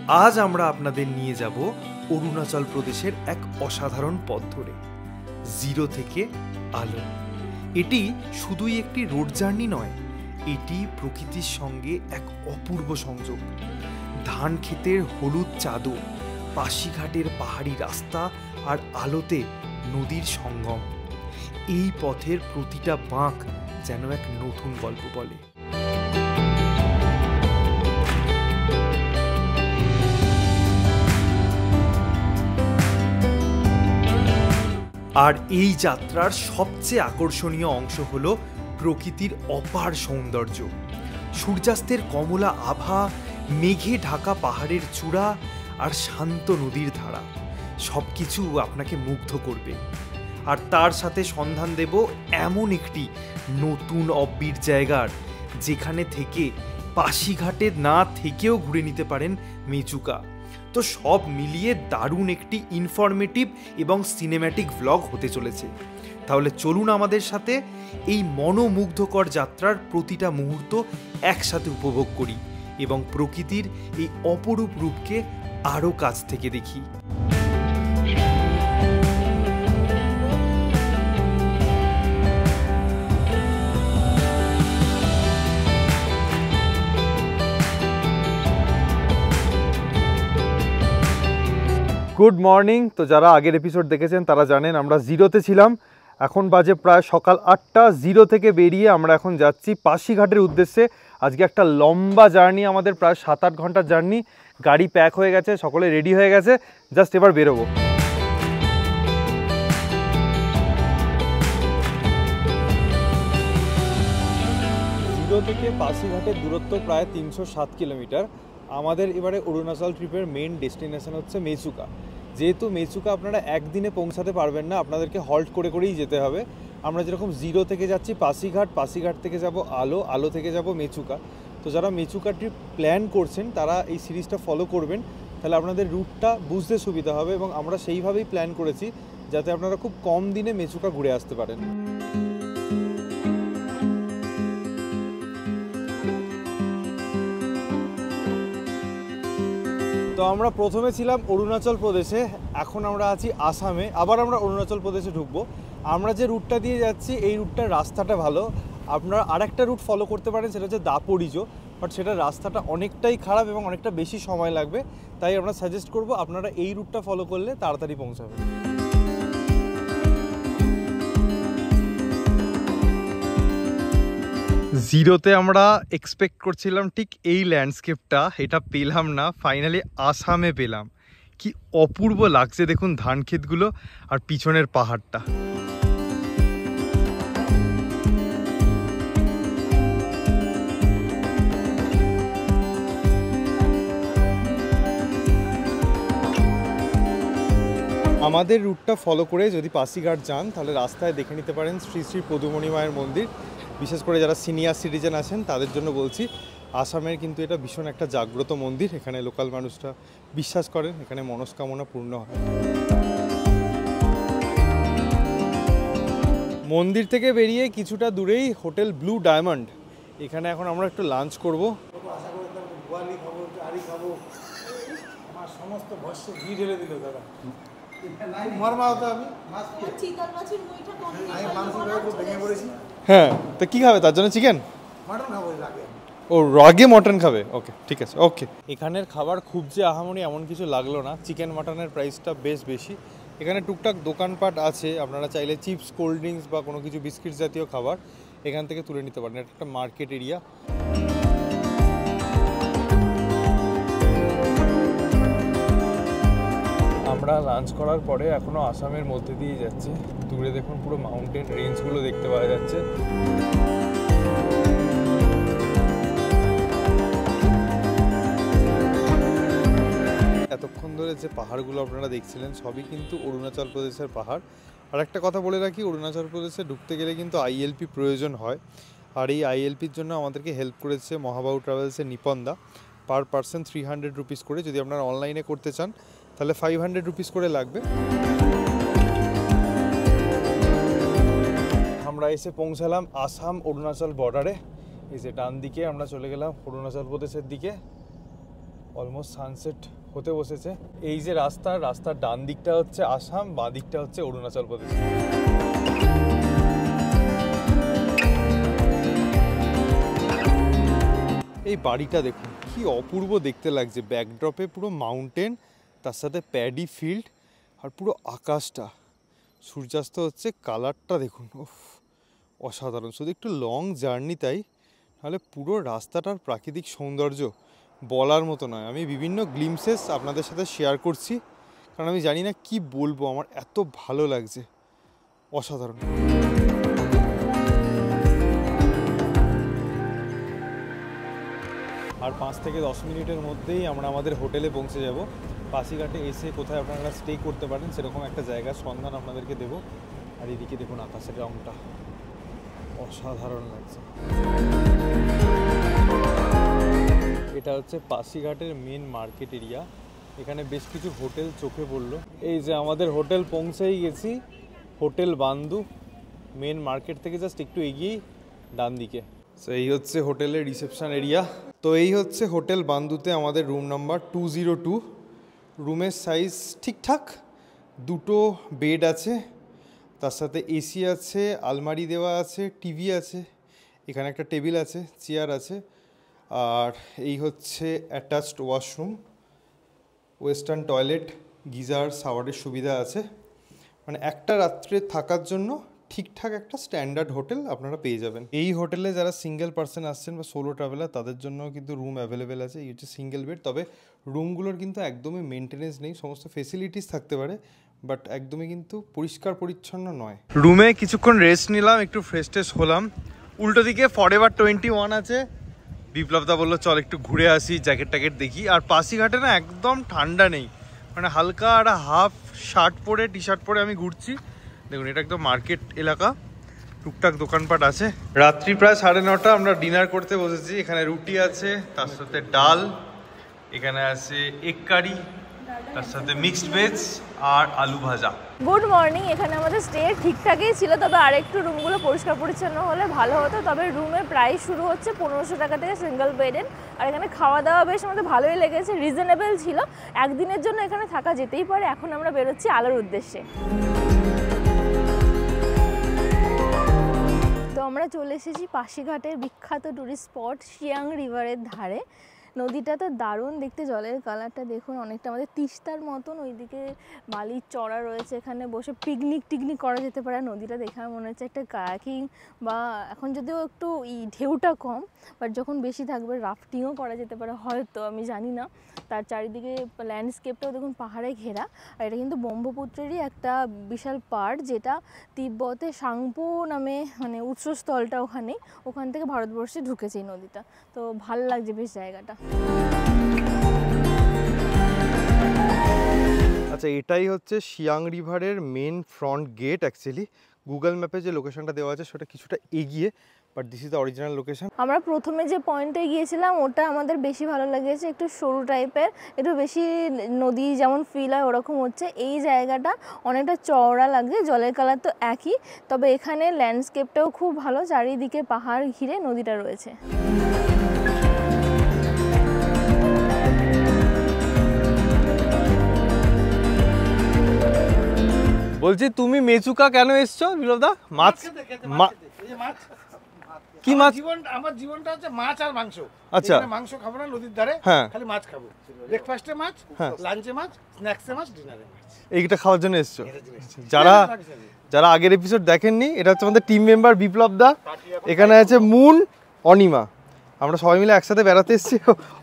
আজ আমরা আপনাদের নিয়ে যাব অরুণাচল প্রদেশের এক অসাধারণ পথ ধরে, জিরো থেকে আলো। এটি শুধুই একটি রোড জার্নি নয়, এটি প্রকৃতির সঙ্গে এক অপূর্ব সংযোগ। ধান ক্ষেতের হলুদ চাদর, পাশিঘাটের পাহাড়ি রাস্তা আর আলোতে নদীর সঙ্গম। এই পথের প্রতিটা বাঁক যেন এক নতুন গল্প বলে। আর এই যাত্রার সবচেয়ে আকর্ষণীয় অংশ হলো প্রকৃতির অপার সৌন্দর্য। সূর্যাস্তের কমলা আভা, মেঘে ঢাকা পাহাড়ের চূড়া আর শান্ত নদীর ধারা, সব কিছু আপনাকে মুগ্ধ করবে। আর তার সাথে সন্ধান দেব এমন একটি নতুন অব্বির জায়গার, যেখানে থেকে পাশিঘাটে না থেকেও ঘুরে নিতে পারেন মেচুকা। তো সব মিলিয়ে দারুণ একটি ইনফরমেটিভ এবং সিনেম্যাটিক ভ্লগ হতে চলেছে। তাহলে চলুন আমাদের সাথে এই মনোমুগ্ধকর যাত্রার প্রতিটা মুহূর্ত একসাথে উপভোগ করি এবং প্রকৃতির এই অপরূপ রূপকে আরও কাছ থেকে দেখি। Good morning. তো যারা আগের এপিসোড দেখেছেন তারা জানেন আমরা জিরোতে ছিলাম। এখন বাজে প্রায় সকাল 8টা। জিরো থেকে বেরিয়ে আমরা এখন যাচ্ছি পাশিঘাটের উদ্দেশ্যে। আজকে একটা লম্বা জার্নি, আমাদের প্রায় 7-8 ঘন্টার জার্নি। গাড়ি প্যাক হয়ে গেছে, সকলে রেডি হয়ে গেছে, জাস্ট এবার বেরোবো। জিরো থেকে পাশিঘাটের দূরত্ব প্রায় 307 কিলোমিটার। আমাদের এবারে অরুণাচল ট্রিপের মেন ডেস্টিনেশন হচ্ছে মেচুকা। যেহেতু মেচুকা আপনারা একদিনে পৌঁছাতে পারবেন না, আপনাদেরকে হল্ট করে করেই যেতে হবে। আমরা যেরকম জিরো থেকে যাচ্ছি পাশিঘাট, পাশিঘাট থেকে যাব আলো, আলো থেকে যাব মেচুকা। তো যারা মেচুকা ট্রিপ প্ল্যান করছেন তারা এই সিরিজটা ফলো করবেন, তাহলে আপনাদের রুটটা বুঝতে সুবিধা হবে। এবং আমরা সেইভাবেই প্ল্যান করেছি যাতে আপনারা খুব কম দিনে মেচুকা ঘুরে আসতে পারেন। তো আমরা প্রথমে ছিলাম অরুণাচল প্রদেশে, এখন আমরা আছি আসামে। আবার আমরা অরুণাচল প্রদেশে ঢুকবো। আমরা যে রুটটা দিয়ে যাচ্ছি এই রুটটার রাস্তাটা ভালো। আপনারা আরেকটা রুট ফলো করতে পারেন, সেটা হচ্ছে দাপরিজো, বাট সেটার রাস্তাটা অনেকটাই খারাপ এবং অনেকটা বেশি সময় লাগবে। তাই আমরা সাজেস্ট করব আপনারা এই রুটটা ফলো করলে তাড়াতাড়ি পৌঁছাবেন। জিরোতে আমরা এক্সপেক্ট করছিলাম ঠিক এই ল্যান্ডস্কেপটা, এটা পেলাম না, ফাইনালি আসামে পেলাম। কি অপূর্ব লাগছে দেখুন ধান ক্ষেতগুলো আর পিছনের পাহাড়টা। আমাদের রুটটা ফলো করে যদি পাশিঘাট যান তাহলে রাস্তায় দেখে নিতে পারেন শ্রী শ্রী পদুমণি মায়ের মন্দির। বিশেষ করে যারা সিনিয়র সিটিজেন আছেন তাদের জন্য বলছি, আসামের কিন্তু এটা ভীষণ একটা জাগ্রত মন্দির। এখানে লোকাল মানুষরা বিশ্বাস করেন এখানে মনস্কামনা পূর্ণ হয়। মন্দির থেকে বেরিয়ে কিছুটা দূরেই হোটেল ব্লু ডায়মন্ড, এখানে এখন আমরা একটু লাঞ্চ করব। হ্যাঁ, তো কি খাবে তার জন্য? চিকেন, ও রাগে মটন খাবে। ওকে, ঠিক আছে, ওকে। এখানের খাবার খুব যে আহামরি এমন কিছু লাগলো না। চিকেন মাটনের প্রাইসটা বেশ বেশি। এখানে টুকটাক দোকানপাট আছে, আপনারা চাইলে চিপস, কোল্ড ড্রিঙ্কস বা কোনো কিছু বিস্কিট জাতীয় খাবার এখান থেকে তুলে নিতে পারেন। এটা একটা মার্কেট এরিয়া। আমরা লাঞ্চ করার পরে এখনও আসামের মধ্যে দিয়ে যাচ্ছি। দূরে দেখুন পুরো মাউন্টেন রেঞ্জগুলো দেখতে পাওয়া যাচ্ছে। এতক্ষণ ধরে যে পাহাড়গুলো আপনারা দেখছিলেন সবই কিন্তু অরুণাচল প্রদেশের পাহাড়। আর একটা কথা বলে রাখি, অরুণাচল প্রদেশে ঢুকতে গেলে কিন্তু আইএলপি প্রয়োজন হয়। আর এই আইএলপির জন্য আমাদেরকে হেল্প করেছে মহাবাহু ট্রাভেলসের নিপন্দা। পার পার্সন 300 রুপিস করে। যদি আপনারা অনলাইনে করতে চান তাহলে 500 রুপিস করে লাগবে। আমরা এসে পৌঁছালাম আসাম অরুণাচল বর্ডারে। এই যে ডান দিকে আমরা চলে গেলাম অরুণাচল প্রদেশের দিকে। অলমোস্ট সানসেট হতে বসেছে। এই যে রাস্তার ডান দিকটা হচ্ছে আসাম, বাঁ দিকটা হচ্ছে অরুণাচল প্রদেশ। এই বাড়িটা দেখুন কি অপূর্ব দেখতে লাগছে, ব্যাকড্রপে পুরো মাউন্টেন, তার সাথে প্যাডি ফিল্ড আর পুরো আকাশটা, সূর্যাস্ত হচ্ছে, কালারটা দেখুন, অসাধারণ। শুধু একটু লং জার্নি, তাই নাহলে পুরো রাস্তাটার প্রাকৃতিক সৌন্দর্য বলার মতো নয়। আমি বিভিন্ন গ্লিমসেস আপনাদের সাথে শেয়ার করছি, কারণ আমি জানি না কি বলবো, আমার এত ভালো লাগছে, অসাধারণ। আর 5 থেকে 10 মিনিটের মধ্যেই আমরা আমাদের হোটেলে পৌঁছে যাব। পাসিঘাটে এসে কোথায় আপনারা স্টে করতে পারেন সেরকম একটা জায়গার সন্ধান আপনাদেরকে দেবো। আর এদিকে দেখুন আকাশের রংটা অসাধারণ লাগছে। এটা হচ্ছে পাসিঘাটের মেন মার্কেট এরিয়া। এখানে বেশ কিছু হোটেল চোখে পড়লো। এই যে আমাদের হোটেল পৌঁছেই গেছি, হোটেল বান্দু। মেন মার্কেট থেকে জাস্ট একটু এগিয়েই ডান দিকে। তো এই হচ্ছে হোটেলের রিসেপশন এরিয়া। তো এই হচ্ছে হোটেল বান্দুতে আমাদের রুম নাম্বার 202। রুমের সাইজ ঠিকঠাক, 2টো বেড আছে, তার সাথে এসি আছে, আলমারি দেওয়া আছে, টিভি আছে, এখানে একটা টেবিল আছে, চেয়ার আছে, আর এই হচ্ছে attached washroom, western toilet, geyser, শাওয়ারের সুবিধা আছে। মানে একটা রাত্রে থাকার জন্য ঠিকঠাক একটা স্ট্যান্ডার্ড হোটেল আপনারা পেয়ে যাবেন। এই হোটেলে যারা সিঙ্গেল পার্সন আসছেন বা সোলো ট্রাভেলার তাদের জন্য কিন্তু রুম অ্যাভেলেবেল আছে। এই হচ্ছে সিঙ্গেল বেড, তবে রুমগুলোর কিন্তু একদমই মেনটেনেন্স নেই, সমস্ত ফেসিলিটিস থাকতে পারে বাট একদমই কিন্তু পরিষ্কার পরিচ্ছন্ন নয়। রুমে কিছুক্ষণ রেস্ট নিলাম, একটু ফ্রেশ ট্রেশ হলাম। উল্টো দিকে ফরএভার 21 আছে। বিপ্লবদা বললো চল একটু ঘুরে আসি, জ্যাকেট ট্যাকেট দেখি। আর পাসিঘাটে না একদম ঠান্ডা নেই, মানে হালকা আর হাফ শার্ট পরে টি শার্ট পরে আমি ঘুরছি। দেখুন এটা একদম মার্কেট এলাকা, টুকটাক দোকানপাট আছে। রাত্রি প্রায় 9:30, আমরা ডিনার করতে বসেছি। এখানে রুটি আছে, তার সাথে ডাল, এখানে আছে এগ কারি, তার সাথে মিক্সড ভেজ আর আলু ভাজা। Good morning. এখানে আমাদের স্টে ঠিকঠাকই ছিল, তবে আরেকটু রুমগুলো পরিষ্কার পরিচ্ছন্ন হলে ভালো হতো। তবে রুমের প্রাইস শুরু হচ্ছে 1500 টাকা থেকে সিঙ্গেল বেডের। আর এখানে খাওয়া দাওয়া বেশ আমাদের ভালোই লেগেছে, রিজনেবল ছিল। একদিনের জন্য এখানে থাকা যেতেই পারে। এখন আমরা বেরোচ্ছি আলোর উদ্দেশ্যে। তো আমরা চলে এসেছি পাসিঘাটের বিখ্যাত টুরিস্ট স্পট সিয়াং রিভারের ধারে। নদীটা তো দারুণ দেখতে, জলের কালারটা দেখুন, অনেকটা আমাদের তিস্তার মতন। ওইদিকে বালির চড়া রয়েছে, এখানে বসে পিকনিক করা যেতে পারে। নদীটা দেখে আমার মনে হচ্ছে একটা কায়াকিং, বা এখন যদিও একটু ঢেউটা কম, বাট যখন বেশি থাকবে রাফটিংও করা যেতে পারে হয়তো, আমি জানি না। তার চারিদিকে ল্যান্ডস্কেপটাও দেখুন পাহাড়ে ঘেরা। আর এটা কিন্তু ব্রহ্মপুত্রেরই একটা বিশাল পার্ট, যেটা তিব্বতে সাংপো নামে মানে উৎসস্থলটা ওখান থেকে ভারতবর্ষে ঢুকেছে এই নদীটা। তো ভাল লাগছে বেশ জায়গাটা। আচ্ছা, এটাই হচ্ছে সিয়াং রিভারের main front gate. Actually Google ম্যাপে যে লোকেশনটা দেওয়া আছে সেটা কিছুটা এগিয়ে, but this is the original লোকেশন। আমরা প্রথমে যে পয়েন্টে গিয়েছিলাম ওটা আমাদের বেশি ভালো লেগেছে, একটু সরু টাইপের, একটু বেশি নদী যেমন ফিল হয় ওরকম হচ্ছে। এই জায়গাটা অনেকটা চওড়া লাগছে, জলের কালার তো একই, তবে এখানে ল্যান্ডস্কেপটাও খুব ভালো, চারিদিকে পাহাড় ঘিরে নদীটা রয়েছে। বলছি তুমি মেচুকা কেন এসছো বিপ্লবদা? মাছ কি মাছ? আমার জীবনটা হচ্ছে মাছ আর মাংস। আচ্ছা, মাংস খাবো না নদীর ধারে, হ্যাঁ খালি মাছ খাবো। ব্রেকফাস্টে মাছ, লাঞ্চে মাছ, স্ন্যাক্সে মাছ, ডিনারে মাছ। এইটা খাওয়ার জন্য এসছো? যারা আগের এপিসোড দেখেননি, এটা হচ্ছে আমাদের টিম মেম্বার বিপ্লবদা, এখানে আছে মুন, অনিমা। আমরা সবাই মিলে একসাথে বেড়াতে এসেছি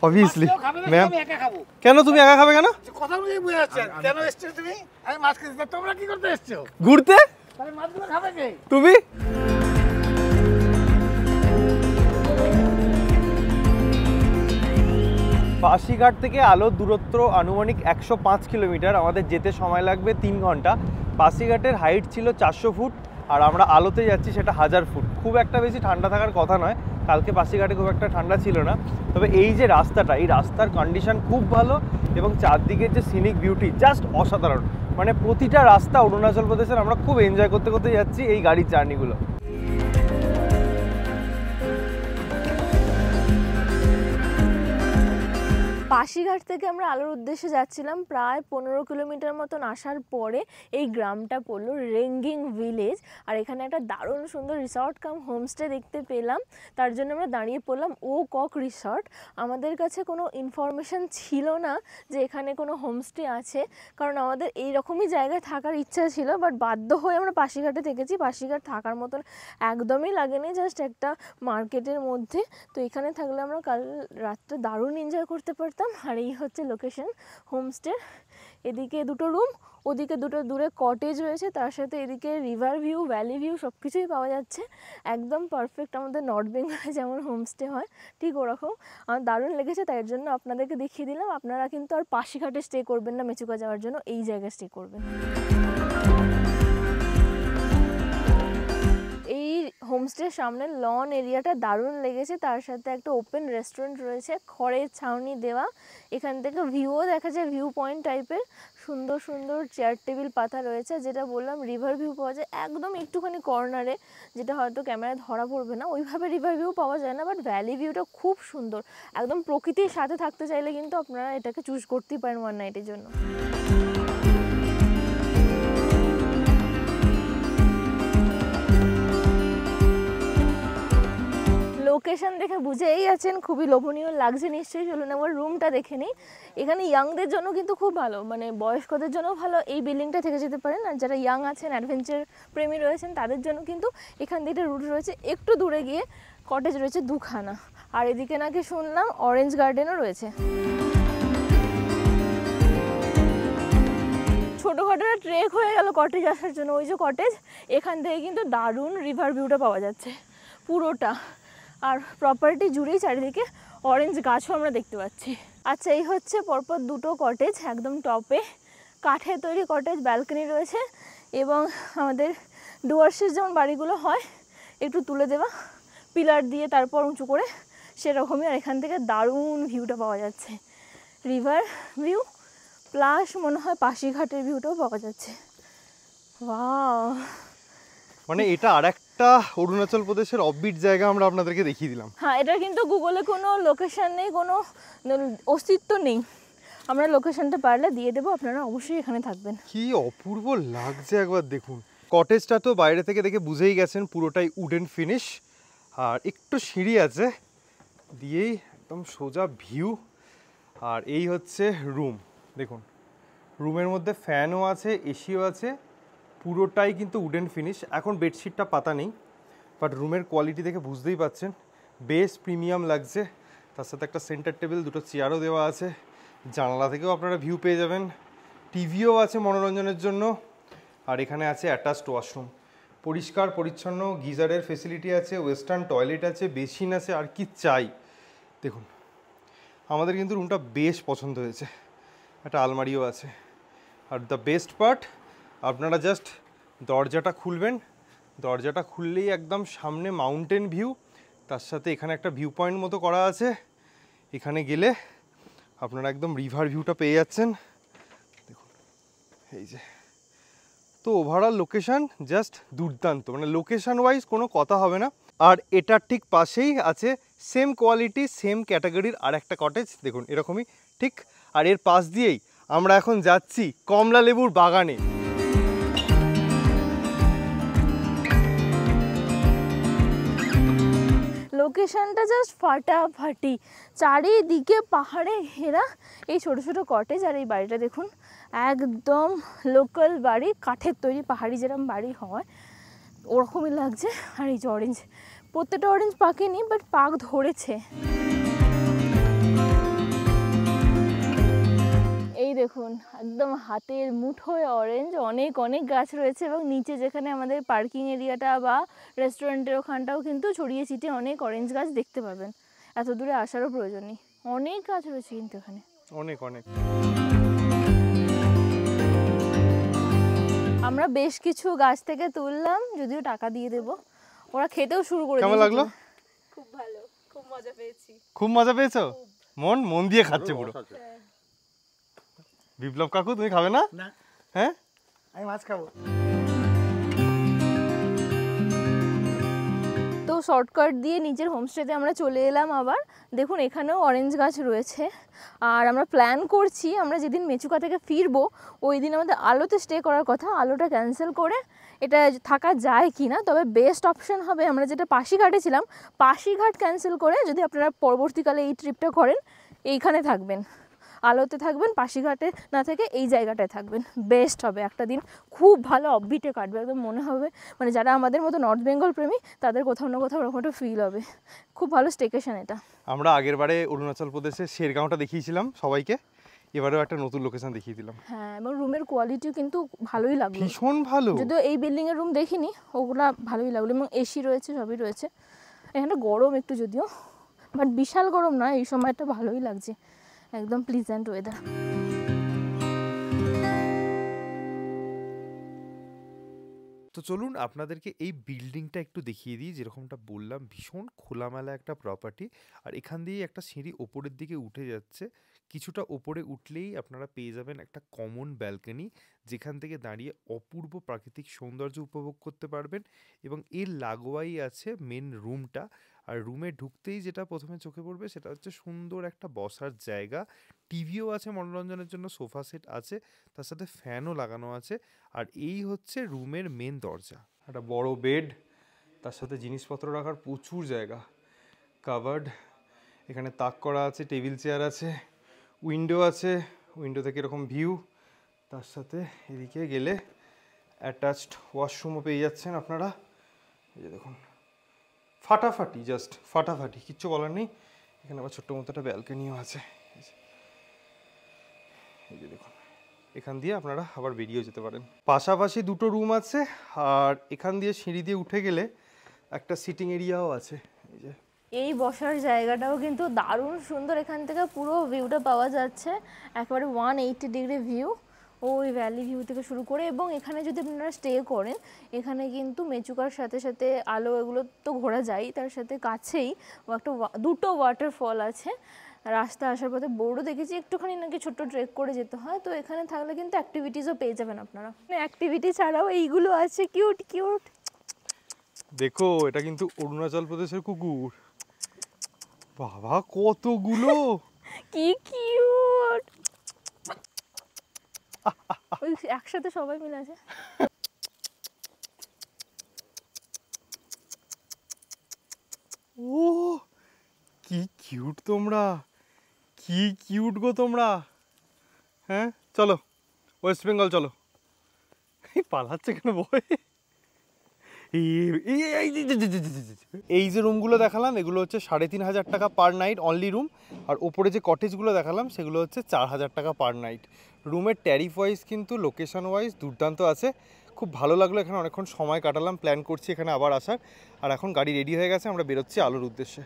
অবভিয়াসলি। ম্যাম কেন তুমি একা খাবে কেন? কথা বুঝে বুঝে যাচ্ছে কেন এসছো তুমি? আমি মাছ খেতে, তোমরা কি করতে এসছো? ঘুরতে। তাহলে মাছগুলো খাবে কে? তুমি। পাসিঘাট থেকে আলোর দূরত্ব আনুমানিক 105 কিলোমিটার। আমাদের যেতে সময় লাগবে 3 ঘন্টা। পাসিঘাটের হাইট ছিল 400 ফুট, আর আমরা আলোতে যাচ্ছি সেটা 1000 ফুট। খুব একটা বেশি ঠান্ডা থাকার কথা নয়, কালকে পাসিঘাটে খুব একটা ঠান্ডা ছিল না। তবে এই যে রাস্তাটা, এই রাস্তার কন্ডিশন খুব ভালো, এবং চারদিকের যে সিনিক বিউটি জাস্ট অসাধারণ। মানে প্রতিটা রাস্তা অরুণাচল প্রদেশের আমরা খুব এনজয় করতে করতে যাচ্ছি এই গাড়ির জার্নিগুলো। পাশিঘাট থেকে আমরা আলোর উদ্দেশ্যে যাচ্ছিলাম, প্রায় 15 কিলোমিটার মতন আসার পরে এই গ্রামটা পড়লো রেঙ্গিং ভিলেজ। আর এখানে একটা দারুণ সুন্দর রিসর্ট কাম হোমস্টে দেখতে পেলাম, তার জন্য আমরা দাঁড়িয়ে পড়লাম ও কক রিসর্ট। আমাদের কাছে কোনো ইনফরমেশান ছিল না যে এখানে কোনো হোমস্টে আছে, কারণ আমাদের এই রকমই জায়গায় থাকার ইচ্ছা ছিল, বাট বাধ্য হয়ে আমরা পাশিঘাটে থেকেছি। পাশিঘাট থাকার মতন একদমই লাগেনি, জাস্ট একটা মার্কেটের মধ্যে। তো এখানে থাকলে আমরা কাল রাতটা দারুণ এনজয় করতে পারতাম। আর এই হচ্ছে লোকেশন হোমস্টে। এদিকে দুটো রুম, ওদিকে দুটো দূরে কটেজ রয়েছে, তার সাথে এদিকে রিভার ভিউ, ভ্যালি ভিউ সব কিছুই পাওয়া যাচ্ছে। একদম পারফেক্ট, আমাদের নর্থ বেঙ্গলে যেমন হোমস্টে হয় ঠিক ওরকম। আমার দারুণ লেগেছে, তাই জন্য আপনাদেরকে দেখিয়ে দিলাম। আপনারা কিন্তু আর পাশিঘাটে স্টে করবেন না মেচুকা যাওয়ার জন্য, এই জায়গায় স্টে করবেন। এই হোমস্টের সামনে লন এরিয়াটা দারুণ লেগেছে, তার সাথে একটা ওপেন রেস্টুরেন্ট রয়েছে, খড়ের ছাউনি দেওয়া। এখান থেকে ভিউও দেখা যায়, ভিউ পয়েন্ট টাইপের। সুন্দর সুন্দর চেয়ার টেবিল পাতা রয়েছে, যেটা বললাম রিভার ভিউ পাওয়া যায় একদম একটুখানি কর্নারে, যেটা হয়তো ক্যামেরায় ধরা পড়বে না। ওইভাবে রিভার ভিউ পাওয়া যায় না, বাট ভ্যালি ভিউটা খুব সুন্দর। একদম প্রকৃতির সাথে থাকতে চাইলে কিন্তু আপনারা এটাকে চুজ করতেই পারেন ওয়ান নাইটের জন্য। লোকেশন দেখে বুঝেই আছেন খুবই লোভনীয় লাগছে নিশ্চয়ই। চলুন আমার রুমটা দেখে নিই। এখানে ইয়াংদের জন্য কিন্তু খুব ভালো, মানে বয়স্কদের জন্য ভালো, এই বিল্ডিংটা থেকে যেতে পারেন। আর যারা ইয়াং আছেন, অ্যাডভেঞ্চার প্রেমী রয়েছেন, তাদের জন্য কিন্তু এখান থেকে রুট রয়েছে। একটু দূরে গিয়ে কটেজ রয়েছে দুখানা, আর এদিকে নাকি শুনলাম অরেঞ্জ গার্ডেনও রয়েছে। ছোটোখাটো ট্রেক হয়ে গেল কটেজ আসার জন্য। ওই যে কটেজ, এখান থেকে কিন্তু দারুণ রিভার ভিউটা পাওয়া যাচ্ছে পুরোটা। আর প্রপার্টি জুড়েই চারিদিকে অরেঞ্জ গাছও আমরা দেখতে পাচ্ছি। আচ্ছা, এই হচ্ছে পরপর দুটো কটেজ, একদম টপে কাঠের তৈরি কটেজ, ব্যালকনি রয়েছে। এবং আমাদের ডুয়ার্সের যেমন বাড়িগুলো হয় একটু তুলে দেওয়া পিলার দিয়ে তারপর উঁচু করে, সেরকমই। আর এখান থেকে দারুণ ভিউটা পাওয়া যাচ্ছে, রিভার ভিউ প্লাস মনে হয় পাশিঘাটের ভিউটাও পাওয়া যাচ্ছে। ওয়াও, মানে এটা আরেকটা অরুণাচল প্রদেশের অফবিট জায়গা আমরা আপনাদেরকে দেখিয়ে দিলাম। হ্যাঁ, এটা কিন্তু গুগলে কোনো লোকেশন নেই, কোনো অস্তিত্ব নেই। আমরা লোকেশনটা পারলে দিয়ে দেবো, আপনারা অবশ্যই এখানে থাকবেন। কি অপূর্ব লাগছে একবার দেখুন। কটেজটা তো বাইরে থেকে দেখে বুঝেই গেছেন পুরোটাই উডেন ফিনিশ, আর একটু সিঁড়ি আছে দিয়েই একদম সোজা ভিউ। আর এই হচ্ছে রুম, দেখুন রুমের মধ্যে ফ্যানও আছে, এসিও আছে, পুরোটাই কিন্তু উডেন ফিনিশ। এখন বেডশিটটা পাতা নেই, বাট রুমের কোয়ালিটি দেখে বুঝতেই পাচ্ছেন বেশ প্রিমিয়াম লাগছে। তার সাথে একটা সেন্টার টেবিল, দুটো চেয়ারও দেওয়া আছে, জানলা থেকেও আপনারা ভিউ পেয়ে যাবেন, টিভিও আছে মনোরঞ্জনের জন্য। আর এখানে আছে অ্যাটাচড ওয়াশরুম, পরিষ্কার পরিচ্ছন্ন, গিজারের ফেসিলিটি আছে, ওয়েস্টার্ন টয়লেট আছে, বেসিন আছে, আর কি চাই। দেখুন আমাদের কিন্তু রুমটা বেশ পছন্দ হয়েছে, একটা আলমারিও আছে। আর দ্য বেস্ট পার্ট, আপনারা জাস্ট দরজাটা খুলবেন, দরজাটা খুললেই একদম সামনে মাউন্টেন ভিউ, তার সাথে এখানে একটা ভিউ পয়েন্ট মতো করা আছে। এখানে গেলে আপনারা একদম রিভার ভিউটা পেয়ে যাচ্ছেন। দেখুন এই যে, তো ওভারঅল লোকেশান জাস্ট দুর্দান্ত, মানে লোকেশান ওয়াইজ কোনো কথা হবে না। আর এটার ঠিক পাশেই আছে সেম কোয়ালিটি সেম ক্যাটাগরির আর একটা কটেজ, দেখুন এরকমই ঠিক। আর এর পাশ দিয়েই আমরা এখন যাচ্ছি কমলা লেবুর বাগানে। লোকেশনটা জাস্ট ফাটাফাটি, চারিদিকে পাহাড়ে ঘেরা এই ছোট ছোট কটেজ। আর এই বাড়িটা দেখুন, একদম লোকাল বাড়ি, কাঠের তৈরি, পাহাড়ি যেরকম বাড়ি হয় ওরকমই লাগছে। আর এই যে অরেঞ্জ, প্রত্যেকটা অরেঞ্জ পাকেনি বাট পাক ধরেছে। এই দেখুন একদম হাতের মুঠোয় অরেঞ্জ, অনেক অনেক গাছ রয়েছে। এবং নিচে যেখানে আমাদের পার্কিং এরিয়াটা বা রেস্টুরেন্টের ওখানটাও কিন্তু ছড়িয়ে ছিটিয়ে অনেক অরেঞ্জ গাছ দেখতে পাবেন, এত দূরে আসারও প্রয়োজন নেই, অনেক গাছ রয়েছে কিন্তু এখানে, অনেক অনেক। আমরা বেশ কিছু গাছ থেকে তুললাম, যদিও টাকা দিয়ে দেব। ওরা খেতেও শুরু করে কেমন দিয়েছে। লাগলো? খুব ভালো, খুব মজা পেয়েছি। খুব মজা পেয়েছো? মন দিয়ে খাচ্ছে পুরো। বিপ্লব কাকু তুমি খাবে না? না, হ্যাঁ আমি মাছ খাবো। তো শর্টকাট দিয়ে নিচের হোমস্টেতে আমরা চলে এলাম আবার। দেখুন এখানেও অরেঞ্জ গাছ রয়েছে। আর আমরা প্ল্যান করছি আমরা যেদিন মেচুকা থেকে ফিরবো ওই দিন আমাদের আলোতে স্টে করার কথা, আলোটা ক্যান্সেল করে এটা থাকা যায় কি না। তবে বেস্ট অপশন হবে আমরা যেটা পাশিঘাটে ছিলাম, পাশিঘাট ক্যান্সেল করে যদি আপনারা পরবর্তীকালে এই ট্রিপটা করেন এইখানে থাকবেন, আলোতে থাকবেন, পাশিঘাটে না থেকে এই জায়গাটায় থাকবেন, বেস্ট হবে। একটা দিন খুব ভালো অফবিটে কাটবে, একদম মনে হবে মানে যারা আমাদের মতো নর্থ বেঙ্গল প্রেমী তাদের কোথাও না কোথাও ওরকম একটা ফিল হবে। খুব ভালো স্টেকেশন এটা। আমরা আগের বারে অরুণাচল প্রদেশে শেরগাঁওটা দেখিয়েছিলাম সবাইকে, এবারেও একটা নতুন লোকেশন দেখিয়ে দিলাম। হ্যাঁ, এবং রুমের কোয়ালিটিও কিন্তু ভালোই লাগলো, ভীষণ ভালো। যদিও এই বিল্ডিংয়ের রুম দেখিনি, ওগুলা ভালোই লাগলো এবং এসি রয়েছে, সবই রয়েছে। এখানে গরম একটু যদিও, বাট বিশাল গরম নয়, এই সময়টা ভালোই লাগছে, একদম প্লিজেন্ট ওয়েদার। তো চলুন আপনাদেরকে এই বিল্ডিংটা একটু দেখিয়ে দিই। যেরকমটা বললাম ভীষণ খোলামেলা একটা প্রপার্টি, আর এখান দিয়েই একটা সিঁড়ি ওপরের দিকে উঠে যাচ্ছে। কিছুটা ওপরে উঠলেই আপনারা পেয়ে যাবেন একটা কমন ব্যালকনি, যেখান থেকে দাঁড়িয়ে অপূর্ব প্রাকৃতিক সৌন্দর্য উপভোগ করতে পারবেন। এবং এর লাগোয়াই আছে মেন রুমটা, আর রুমে ঢুকতেই যেটা প্রথমে চোখে পড়বে সেটা হচ্ছে সুন্দর একটা বসার জায়গা, টিভিও আছে মনোরঞ্জনের জন্য, সোফা সেট আছে, তার সাথে ফ্যানও লাগানো আছে। আর এই হচ্ছে রুমের মেন দরজা। একটা বড় বেড, তার সাথে জিনিসপত্র রাখার প্রচুর জায়গা, কাভার্ড, এখানে তাক করা আছে, টেবিল চেয়ার আছে, উইন্ডো আছে, উইন্ডো থেকে এরকম ভিউ, তার সাথে এদিকে গেলে অ্যাটাচড ওয়াশরুমও পেয়ে যাচ্ছেন আপনারা। এই যে দেখুন, ফাটাফাটি, জাস্ট ফাটাফাটি, কিচ্ছু বলার নেই। এখানে আবার ছোট্ট মতো একটা ব্যালকনিও আছে। এই যে দেখুন, এখান দিয়ে আপনারা আবার বেরিয়েও যেতে পারেন। পাশাপাশি দুটো রুম আছে, আর এখান দিয়ে সিঁড়ি দিয়ে উঠে গেলে একটা সিটিং এরিয়াও আছে। এই যে এই বসার জায়গাটাও কিন্তু দারুণ সুন্দর, এখান থেকে পুরো ভিউটা পাওয়া যাচ্ছে, একেবারে 180 ডিগ্রি ভিউ, ওই ভ্যালি ভিউ থেকে শুরু করে। এবং এখানে যদি আপনারা স্টে করেন, এখানে কিন্তু মেচুকার সাথে সাথে আলো এগুলো তো ঘোরা যায়, তার সাথে কাছেই দুটো ওয়াটারফল আছে। রাস্তা আসার পথে বোর্ডও দেখেছি, একটুখানি নাকি ছোট্ট ট্রেক করে যেতে হয়। তো এখানে থাকলে কিন্তু অ্যাক্টিভিটিসও পেয়ে যাবেন আপনারা। অ্যাক্টিভিটি ছাড়াও এইগুলো আছে, কিউট কিউট। দেখো, এটা কিন্তু অরুণাচল প্রদেশের কুকুর। বাবা কতগুলো, কি কিউট, ওই একসাথে সবাই মিলে আছে। ও কি কিউট তোমরা, কি কিউট গো তোমরা। হ্যাঁ চলো ওয়েস্ট বেঙ্গল চলো। পালাচ্ছে কেন বয়? এই যে রুমগুলো দেখালাম এগুলো হচ্ছে 3,500 টাকা পার নাইট অনলি রুম, আর ওপরে যে কটেজগুলো দেখালাম সেগুলো হচ্ছে 4,000 টাকা পার নাইট। রুমের ট্যারিফ ওয়াইজ কিন্তু লোকেশন ওয়াইজ দুর্দান্ত আছে। খুব ভালো লাগলো, এখানে অনেকক্ষণ সময় কাটালাম, প্ল্যান করছি এখানে আবার আসার। আর এখন গাড়ি রেডি হয়ে গেছে, আমরা বেরোচ্ছি আলোর উদ্দেশ্যে।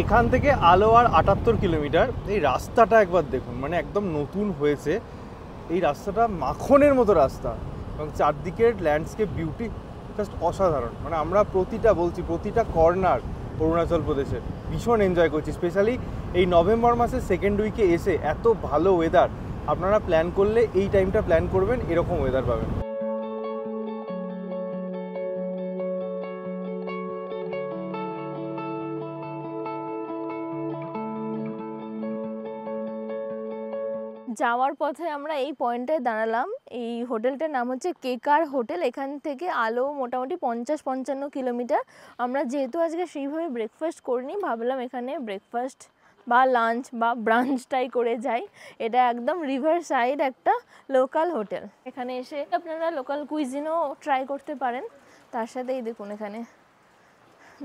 এখান থেকে আলো আর 78 কিলোমিটার। এই রাস্তাটা একবার দেখুন, মানে একদম নতুন হয়েছে। এই রাস্তাটা মাখনের মতো রাস্তা, এবং চারদিকের ল্যান্ডস্কেপ বিউটি জাস্ট অসাধারণ। মানে আমরা প্রতিটা কর্নার অরুণাচল প্রদেশের ভীষণ এনজয় করছি। স্পেশালি এই নভেম্বর মাসের সেকেন্ড উইকে এসে এত ভালো ওয়েদার, আপনারা প্ল্যান করলে এই টাইমটা প্ল্যান করবেন, এরকম ওয়েদার পাবেন। যাওয়ার পথে আমরা এই পয়েন্টটায় দাঁড়ালাম। এই হোটেলটার নাম হচ্ছে কেকার হোটেল। এখান থেকে আলো মোটামুটি 50-55 কিলোমিটার। আমরা যেহেতু আজকে সেইভাবে ব্রেকফাস্ট করিনি, ভাবলাম এখানে ব্রেকফাস্ট বা লাঞ্চ বা ব্রাঞ্চটাই করে যাই। এটা একদম রিভার সাইড একটা লোকাল হোটেল। এখানে এসে আপনারা লোকাল কুইজিনও ট্রাই করতে পারেন। তার সাথে এই দেখুন এখানে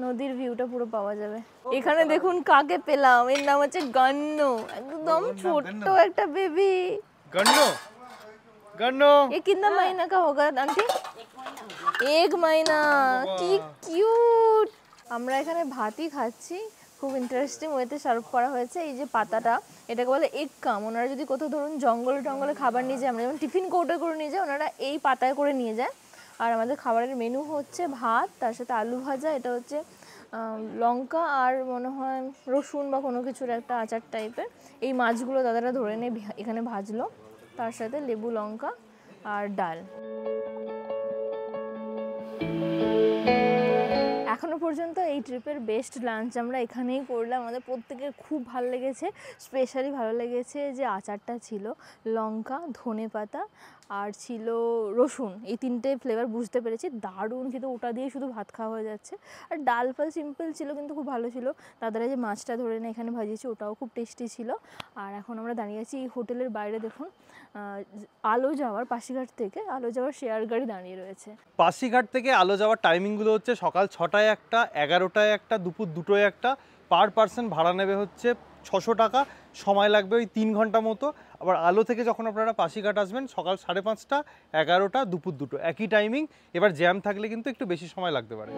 নদীর ভিউটা পুরো পাওয়া যাবে। এখানে দেখুন কাকে পেলাম, এর নাম হচ্ছে গন্ন, একদম ছোট্ট একটা বেবি। गन्नो ये कितना महीना का होगा आंटी? 1 महीना। কি কিউট। আমরা এখানে ভাতই খাচ্ছি, খুব ইন্টারেস্টিং ওয়েতে সার্ভ করা হয়েছে। এই যে পাতাটা, এটাকে বলে এগ কাম। ওনারা যদি কোথাও ধরুন জঙ্গলে খাবার নিয়ে যায়, আমরা যেমন টিফিন কৌটো করে নিয়ে যাই, ওনারা এই পাতায় করে নিয়ে যায়। আর আমাদের খাবারের মেনু হচ্ছে ভাত, তার সাথে আলু ভাজা, এটা হচ্ছে লঙ্কা আর মনে হয় রসুন বা কোনো কিছুর একটা আচার টাইপের। এই মাছগুলো দাদারা ধরে নিয়ে এখানে ভাজলো, তার সাথে লেবু লঙ্কা আর ডাল। এখনো পর্যন্ত এই ট্রিপের বেস্ট লাঞ্চ আমরা এখানেই করলাম। আমাদের প্রত্যেকের খুব ভালো লেগেছে। স্পেশালি ভালো লেগেছে যে আচারটা ছিল, লঙ্কা, ধনেপাতা আর ছিল রসুন, এই তিনটে ফ্লেভার বুঝতে পেরেছি। দারুণ, কিন্তু ওটা দিয়ে শুধু ভাত খাওয়া হয়ে যাচ্ছে। আর ডাল ফাল সিম্পল ছিল কিন্তু খুব ভালো ছিল। দাদারা যে মাছটা ধরে এনে এখানে ভাজিয়েছে ওটাও খুব টেস্টি ছিল। আর এখন আমরা দাঁড়িয়ে আছি এই হোটেলের বাইরে। দেখুন আলো যাওয়ার, পাশিঘাট থেকে আলো যাওয়ার শেয়ার গাড়ি দাঁড়িয়ে রয়েছে। পাশিঘাট থেকে আলো যাওয়ার টাইমিংগুলো হচ্ছে সকাল 6টায় একটা, 11টায় একটা, দুপুর 2টোয় একটা। পার পার্সন ভাড়া নেবে হচ্ছে 600 টাকা, সময় লাগবে ওই 3 ঘন্টা মতো। আবার আলো থেকে যখন আপনারা পাশিঘাট আসবেন সকাল 5:30টা, 11টা, দুপুর 2টো, একই টাইমিং। এবার জ্যাম থাকলে কিন্তু একটু বেশি সময় লাগতে পারে।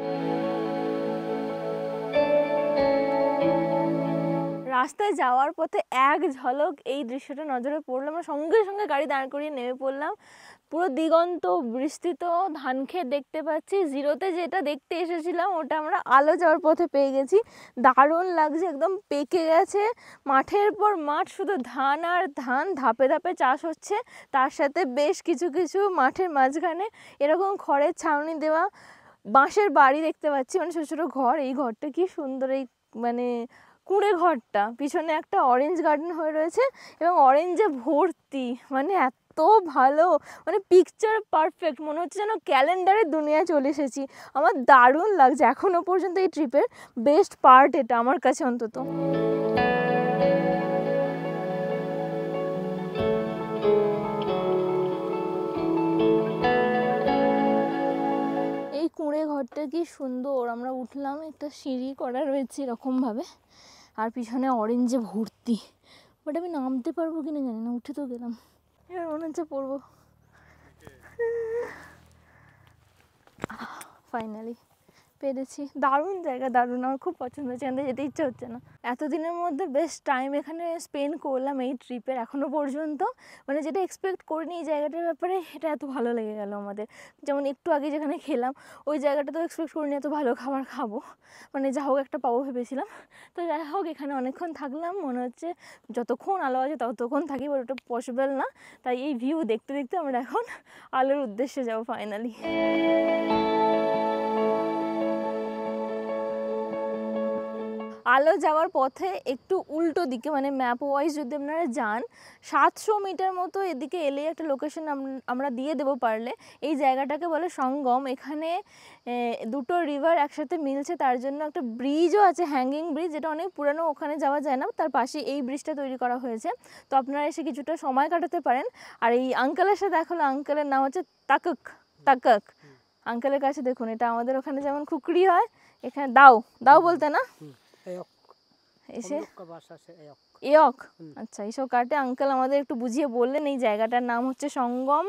রাস্তায় যাওয়ার পথে এক ঝলক এই দৃশ্যটা নজরে পড়লো। আমরা সঙ্গে সঙ্গে গাড়ি দাঁড় করিয়ে নেমে পড়লাম। পুরো দিগন্ত বিস্তৃত ধান ক্ষেত দেখতে পাচ্ছি। জিরোতে যেটা দেখতে এসেছিলাম ওটা আমরা আলো যাওয়ার পথে পেয়ে গেছি। দারুণ লাগছে, একদম পেকে গেছে। মাঠের পর মাঠ, শুধু ধান আর ধান, ধাপে ধাপে চাষ হচ্ছে। তার সাথে বেশ কিছু কিছু মাঠের মাঝখানে এরকম খড়ের ছাউনি দেওয়া বাঁশের বাড়ি দেখতে পাচ্ছি, মানে ছোটো ছোটো ঘর। এই ঘরটা কি সুন্দর, এই মানে কুঁড়ে ঘরটা। পিছনে একটা অরেঞ্জ গার্ডেন হয়ে রয়েছে এবং অরেঞ্জে ভর্তি, মানে এত ভালো, মানে পিকচার পারফেক্ট। মনে হচ্ছে যেন ক্যালেন্ডারের দুনিয়ায় চলে এসেছি। আমার দারুণ লাগছে। এখনও পর্যন্ত এই ট্রিপের বেস্ট পার্ট এটা আমার কাছে অন্তত। এই কুঁড়ে ঘরটা কি সুন্দর। আমরা উঠলাম, একটা সিঁড়ি করা রয়েছে এরকমভাবে, আর পিছনে অরেঞ্জে ভর্তি। বাট আমি নামতে পারবো কিনা জানি না। উঠে তো গেলাম, এবার মনে হচ্ছে পড়বো। ফাইনালি পেরেছি। দারুণ জায়গা, দারুণ, আমার খুব পছন্দ হয়েছে। এখান থেকে যেতে ইচ্ছা হচ্ছে না। এতদিনের মধ্যে বেস্ট টাইম এখানে স্পেন্ড করলাম এই ট্রিপের এখনও পর্যন্ত। মানে যেটা এক্সপেক্ট করিনি এই জায়গাটার ব্যাপারে, এটা এত ভালো লেগে গেল আমাদের। যেমন একটু আগে যেখানে খেলাম ওই জায়গাটা তো এক্সপেক্ট করিনি এত ভালো খাবার খাবো, মানে যা হোক একটা পাবো ভেবেছিলাম। তো যাই হোক, এখানে অনেকক্ষণ থাকলাম। মনে হচ্ছে যতক্ষণ আলো আছে ততক্ষণ থাকি, বাট ওটা পসিবল না। তাই এই ভিউ দেখতে দেখতে আমরা এখন আলোর উদ্দেশ্যে যাবো ফাইনালি। আলো যাওয়ার পথে একটু উল্টো দিকে, মানে ম্যাপ ওয়াইজ যদি আপনারা যান, 700 মিটার মতো এদিকে এলে একটা লোকেশন আমরা দিয়ে দেবো পারলে। এই জায়গাটাকে বলে সঙ্গম। এখানে দুটো রিভার একসাথে মিলছে, তার জন্য একটা ব্রিজও আছে, হ্যাঙ্গিং ব্রিজ, যেটা অনেক পুরানো, ওখানে যাওয়া যায় না। তার পাশে এই ব্রিজটা তৈরি করা হয়েছে, তো আপনারা এসে কিছুটা সময় কাটাতে পারেন। আর এই আঙ্কেলের সাথে দেখালো, আঙ্কেলের নাম হচ্ছে তাকক। তাকক আঙ্কেলের কাছে দেখুন, এটা আমাদের ওখানে যেমন খুকরি হয়, এখানে দাও দাও বলতে না, এসে এয়ক, আচ্ছা এইসব কাটে। আঙ্কেল আমাদের একটু বুঝিয়ে বললেন এই জায়গাটার নাম হচ্ছে সঙ্গম,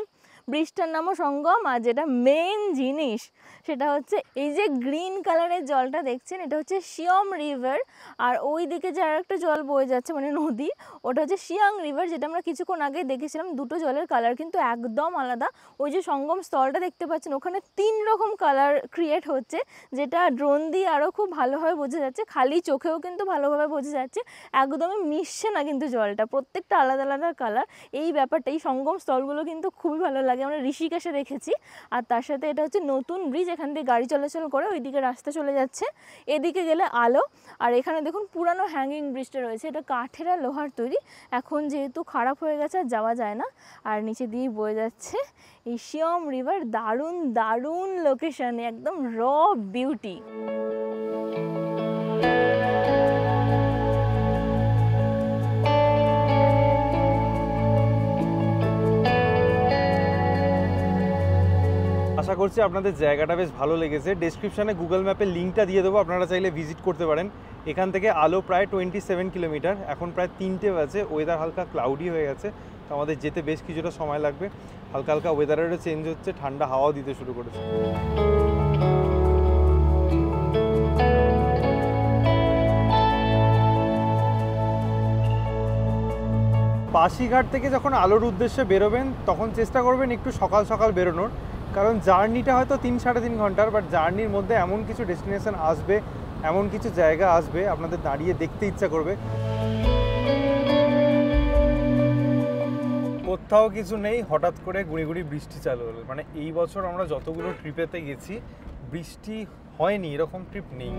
ব্রিজটার নামও সঙ্গম। আর যেটা মেন জিনিস সেটা হচ্ছে এই যে গ্রিন কালারের জলটা দেখছেন, এটা হচ্ছে শিয়ম রিভার। আর ওই দিকে যে আর একটা জল বয়ে যাচ্ছে, মানে নদী, ওটা হচ্ছে শিয়াং রিভার, যেটা আমরা কিছুক্ষণ আগে দেখেছিলাম। দুটো জলের কালার কিন্তু একদম আলাদা। ওই যে সঙ্গম স্থলটা দেখতে পাচ্ছেন, ওখানে 3 রকম কালার ক্রিয়েট হচ্ছে, যেটা ড্রোন দিয়ে আরও খুব ভালোভাবে বোঝা যাচ্ছে। খালি চোখেও কিন্তু ভালোভাবে বোঝা যাচ্ছে, একদমই মিশছে না কিন্তু জলটা, প্রত্যেকটা আলাদা আলাদা কালার। এই ব্যাপারটা, এই সঙ্গম স্থলগুলো কিন্তু খুবই ভালো লাগে। আমরা ঋষিকেশে দেখেছি। আর তার সাথে এটা হচ্ছে নতুন ব্রিজ, এখান থেকে গাড়ি চলাচল করে ওইদিকে রাস্তা চলে যাচ্ছে, এদিকে গেলে আলো। আর এখানে দেখুন পুরানো হ্যাঙ্গিং ব্রিজটা রয়েছে, এটা কাঠের আর লোহার তৈরি। এখন যেহেতু খারাপ হয়ে গেছে আর যাওয়া যায় না। আর নিচে দিয়ে বয়ে যাচ্ছে এই শিয়ম রিভার। দারুণ দারুণ লোকেশন, একদম র বিউটি। আশা করছি আপনাদের জায়গাটা বেশ ভালো লেগেছে। ডেসক্রিপশানে গুগল ম্যাপের লিঙ্কটা দিয়ে দেবো, আপনারা চাইলে ভিজিট করতে পারেন। এখান থেকে আলো প্রায় 27 কিলোমিটার। এখন প্রায় 3টে বাজে, ওয়েদার হালকা ক্লাউডি হয়ে গেছে, তো আমাদের যেতে বেশ কিছুটা সময় লাগবে। হালকা হালকা ওয়েদারেরও চেঞ্জ হচ্ছে, ঠান্ডা হাওয়াও দিতে শুরু করেছে। পাশিঘাট থেকে যখন আলোর উদ্দেশ্যে বেরোবেন তখন চেষ্টা করবেন একটু সকাল সকাল বেরোনোর, কারণ জার্নিটা হয়তো 3-3.5 ঘন্টার, বাট জার্নির মধ্যে এমন কিছু ডেস্টিনেশন আসবে, এমন কিছু জায়গা আসবে আপনাদের দাঁড়িয়ে দেখতে ইচ্ছা করবে। কোথাও কিছু নেই, হঠাৎ করে গুঁড়ি গুঁড়ি বৃষ্টি চালু হলো। মানে এই বছর আমরা যতগুলো ট্রিপেতে গেছি বৃষ্টি হয়নি এরকম ট্রিপ নেই।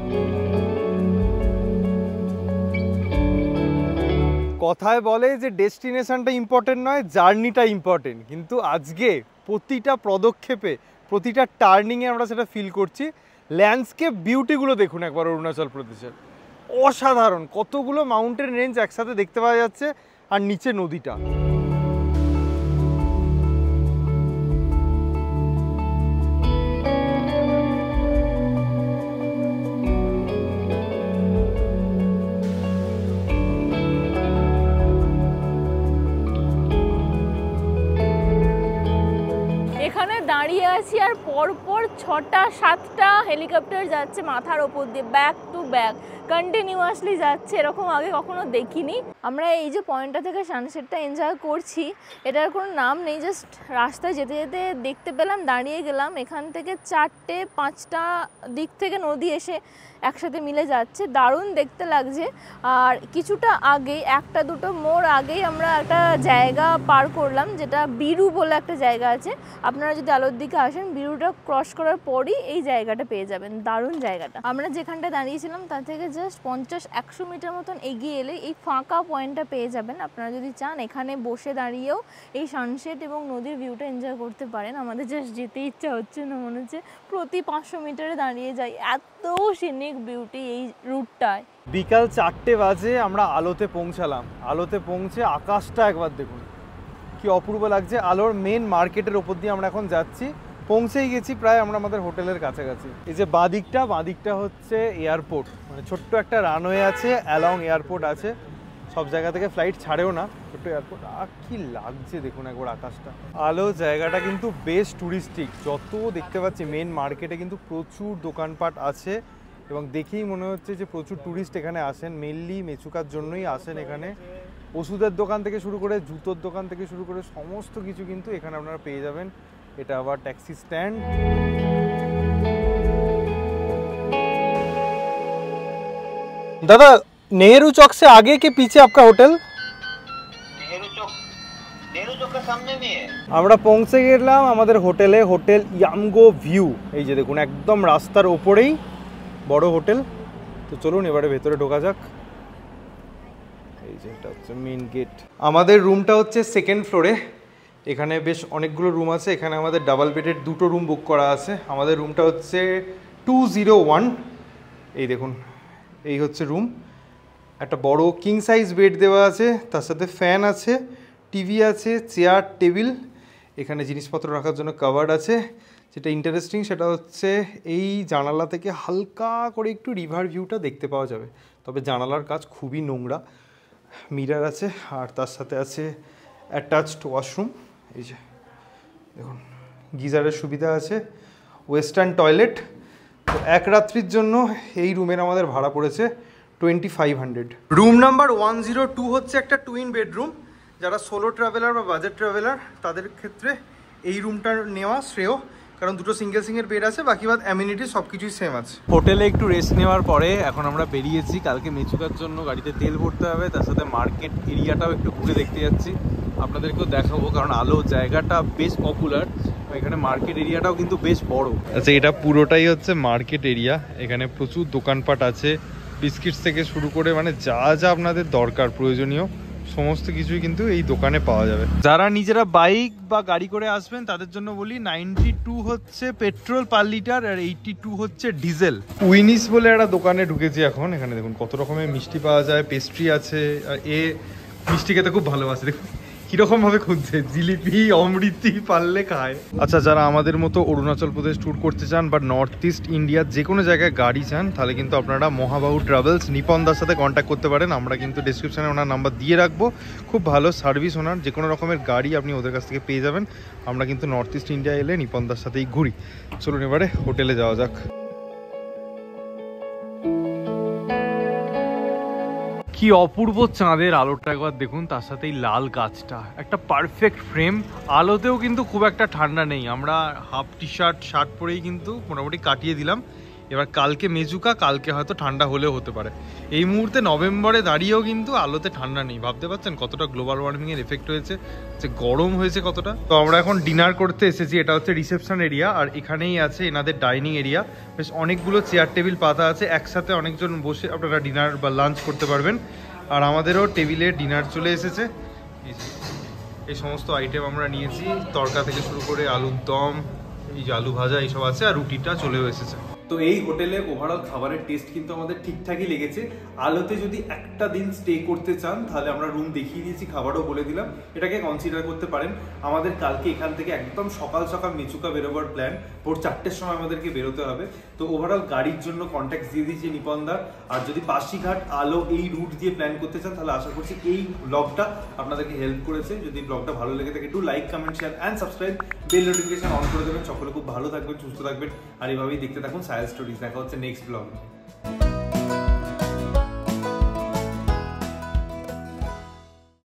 কথায় বলে যে ডেস্টিনেশনটা ইম্পর্টেন্ট নয়, জার্নিটা ইম্পর্টেন্ট, কিন্তু আজকে প্রতিটা পদক্ষেপে প্রতিটা টার্নিংয়ে আমরা সেটা ফিল করছি। ল্যান্ডস্কেপ বিউটিগুলো দেখুন একবার অরুণাচল প্রদেশের, অসাধারণ, কতগুলো মাউন্টেন রেঞ্জ একসাথে দেখতে পাওয়া যাচ্ছে আর নিচে নদীটা। এখানে দাঁড়িয়ে আছি আর পরপর 6টা 7টা হেলিকপ্টার যাচ্ছে মাথার ওপর দিয়ে, ব্যাক টু ব্যাক কন্টিনিউয়াসলি যাচ্ছে, এরকম আগে কখনো দেখিনি। আমরা এই যে পয়েন্টটা থেকে সানসেটটা এনজয় করছি, এটার কোনো নাম নেই, জাস্ট রাস্তায় যেতে যেতে দেখতে পেলাম, দাঁড়িয়ে গেলাম। এখান থেকে 4টে 5টা দিক থেকে নদী এসে একসাথে মিলে যাচ্ছে, দারুণ দেখতে লাগছে। আর কিছুটা আগেই 1-2টো মোড় আগেই আমরা একটা জায়গা পার করলাম, যেটা বিরু বলে একটা জায়গা আছে। আপনারা যদি আলোর দিকে আসেন, বিরুটা ক্রস করার পরই এই জায়গাটা পেয়ে যাবেন, দারুণ জায়গাটা। আমরা যেখানটা দাঁড়িয়েছিলাম তার থেকে জাস্ট 50-100 মিটার মতন এগিয়ে এলে এই ফাঁকা পয়েন্টটা পেয়ে যাবেন। আপনারা যদি চান এখানে বসে দাঁড়িয়েও এই সানসেট এবং নদীর ভিউটা এনজয় করতে পারেন। আমাদের জাস্ট যেতে ইচ্ছা হচ্ছে না, মনে হচ্ছে প্রতি 500 মিটারে দাঁড়িয়ে যাই, এত সিনিক বিউটি এই রুটটায়। বিকাল 4টে বাজে আমরা আলোতে পৌঁছালাম। আলোতে পৌঁছে আকাশটা একবার দেখুন কি অপূর্ব লাগছে। আলোর মেন মার্কেটের ওপর দিয়ে আমরা এখন যাচ্ছি, পৌঁছেই গেছি প্রায় আমরা আমাদের হোটেলের কাছাকাছি। এই যে বাঁদিকটা হচ্ছে এয়ারপোর্ট, মানে ছোট্ট একটা রানওয়ে আছে, অ্যালং এয়ারপোর্ট আছে, সব জায়গা থেকে ফ্লাইট ছাড়েও না, ছোট্ট এয়ারপোর্ট। আর কি লাগছে দেখুন একবার আকাশটা। আলো জায়গাটা কিন্তু বেশ ট্যুরিস্টিক, যত দেখতে পাচ্ছি মেন মার্কেটে কিন্তু প্রচুর দোকানপাট আছে এবং দেখেই মনে হচ্ছে যে প্রচুর ট্যুরিস্ট এখানে আসেন, মেনলি মেচুকার জন্যই আসেন এখানে। ওষুধের দোকান থেকে শুরু করে জুতোর দোকান থেকে শুরু করে সমস্ত কিছু কিন্তু এখানে আপনারা পেয়ে যাবেন। এটা আবার ট্যাক্সি স্ট্যান্ড। दादा नेहरू चौक से आगे के पीछे आपका होटल? नेहरू चौक के सामने में है। আমরা পৌঁছে গেলাম আমাদের হোটেলে, হোটেল ইয়ামগো ভিউ। এই যে দেখুন একদম রাস্তার ওপরেই বড় হোটেল। তো চলুন এবারে ভেতরে ঢোকা যাক। এই যে এটা হচ্ছে মেইন গেট। আমাদের রুমটা হচ্ছে সেকেন্ড ফ্লোরে, এখানে বেশ অনেকগুলো রুম আছে। এখানে আমাদের ডাবল বেডের 2টো রুম বুক করা আছে। আমাদের রুমটা হচ্ছে 201। এই দেখুন এই হচ্ছে রুম। একটা বড় কিং সাইজ বেড দেওয়া আছে, তার সাথে ফ্যান আছে, টিভি আছে, চেয়ার টেবিল, এখানে জিনিসপত্র রাখার জন্য কাভার্ড আছে। যেটা ইন্টারেস্টিং সেটা হচ্ছে এই জানালা থেকে হালকা করে একটু রিভার ভিউটা দেখতে পাওয়া যাবে, তবে জানালার কাজ খুবই নোংরা। মিরর আছে আর তার সাথে আছে অ্যাটাচড ওয়াশরুম। এই যে দেখুন গিজারের সুবিধা আছে, ওয়েস্টার্ন টয়লেট। তো এক রাত্রির জন্য এই রুমের আমাদের ভাড়া পড়েছে 2500। রুম নাম্বার 102 হচ্ছে একটা টুইন বেডরুম। যারা সোলো ট্রাভেলার বা বাজেট ট্রাভেলার তাদের ক্ষেত্রে এই রুমটা নেওয়া শ্রেয়, কারণ দুটো সিঙ্গেল বেড আছে, বাকি বাদ অ্যামিনিটি সব কিছুই সেম আছে। হোটেলে একটু রেস্ট নেওয়ার পরে এখন আমরা বেরিয়েছি কালকে মেচুকার জন্য। গাড়িতে তেল ভরতে হবে, তার সাথে মার্কেট এরিয়াটাও একটু ঘুরে দেখতে যাচ্ছি, আপনাদেরকেও দেখাবো, কারণ আলো জায়গাটা বেশ পপুলার। এখানে মার্কেট এরিয়াটাও কিন্তু বেশ বড়। আচ্ছা এটা পুরোটাই হচ্ছে মার্কেট এরিয়া, এখানে প্রচুর দোকানপাট আছে, বিস্কিটস থেকে শুরু করে মানে যা যা আপনাদের দরকার প্রয়োজনীয় সমস্ত কিছুই কিন্তু এই দোকানে পাওয়া যাবে। যারা নিজেরা বাইক বা গাড়ি করে আসবেন তাদের জন্য বলি 92 হচ্ছে পেট্রোল পার লিটার আর 82 হচ্ছে ডিজেল। উইনিস বলে একটা দোকানে ঢুকেছি এখন। এখানে দেখুন কত রকমের মিষ্টি পাওয়া যায়, পেস্ট্রি আছে। আর এ মিষ্টি খেতে খুব ভালোবাসে, দেখুন কিরকম ভাবে খুঁজছে, জিলিপি অমৃতি পারলে খায়। আচ্ছা যারা আমাদের মতো অরুণাচল প্রদেশ ট্যুর করতে চান বা নর্থ ইস্ট ইন্ডিয়ার যে কোনো জায়গায় গাড়ি চান, তাহলে কিন্তু আপনারা মহাবাহু ট্রাভেলস নিপনদার সাথে কন্ট্যাক্ট করতে পারেন। আমরা কিন্তু ডিসক্রিপশানে ওনার নাম্বার দিয়ে রাখবো। খুব ভালো সার্ভিস ওনার, যে কোনো রকমের গাড়ি আপনি ওদের কাছ থেকে পেয়ে যাবেন। আমরা কিন্তু নর্থ ইস্ট ইন্ডিয়া এলে নিপনদার সাথেই ঘুরি। চলুন এবারে হোটেলে যাওয়া যাক। কি অপূর্ব চাঁদের আলোটা একবার দেখুন, তার সাথে এই লাল গাছটা, একটা পারফেক্ট ফ্রেম। আলোতেও কিন্তু খুব একটা ঠান্ডা নেই, আমরা হাফ টি শার্ট পরেই কিন্তু মোটামুটি কাটিয়ে দিলাম। এবার কালকে মেজুকা, কালকে হয়তো ঠান্ডা হলেও হতে পারে। এই মুহূর্তে নভেম্বরে দাঁড়িয়েও কিন্তু আলোতে ঠান্ডা নেই। ভাবতে পারছেন কতটা গ্লোবাল ওয়ার্মিংয়ের এফেক্ট হয়েছে, যে গরম হয়েছে কতটা। তো আমরা এখন ডিনার করতে এসেছি। এটা হচ্ছে রিসেপশন এরিয়া, আর এখানেই আছে এনাদের ডাইনিং এরিয়া। বেশ অনেকগুলো চেয়ার টেবিল পাতা আছে, একসাথে অনেকজন বসে আপনারা ডিনার বা লাঞ্চ করতে পারবেন। আর আমাদেরও টেবিলে ডিনার চলে এসেছে। এই সমস্ত আইটেম আমরা নিয়েছি, তড়কা থেকে শুরু করে আলুর দম, এই যে আলু ভাজা এইসব আছে, আর রুটিটা চলেও এসেছে। তো এই হোটেলে ওভারঅল খাবারের টেস্ট কিন্তু আমাদের ঠিকঠাকই লেগেছে। আলোতে যদি একটা দিন স্টে করতে চান তাহলে আমরা রুম দেখিয়ে দিয়েছি, খাবারও বলে দিলাম, এটাকে কনসিডার করতে পারেন। আমাদের কালকে এখান থেকে একদম সকাল সকাল মেচুকা বেরোবার প্ল্যান, ভোর 4টের সময় আমাদেরকে বেরোতে হবে। তো ওভারঅল গাড়ির জন্য কন্ট্যাক্ট দিয়ে দিয়েছি নিপনদা। আর যদি পাশিঘাট আলো এই রুট দিয়ে প্ল্যান করতে চান তাহলে আশা করছি এই ব্লগটা আপনাদেরকে হেল্প করেছে। যদি ব্লগটা ভালো লেগে থাকে একটু like, comment, share and subscribe, bell notification on করে দেবেন। সকলে খুব ভালো থাকবেন, সুস্থ থাকবেন, আর এইভাবেই দেখতে থাকুন সায়াল স্টোরিজ। দেখা হচ্ছে নেক্সট ব্লগ।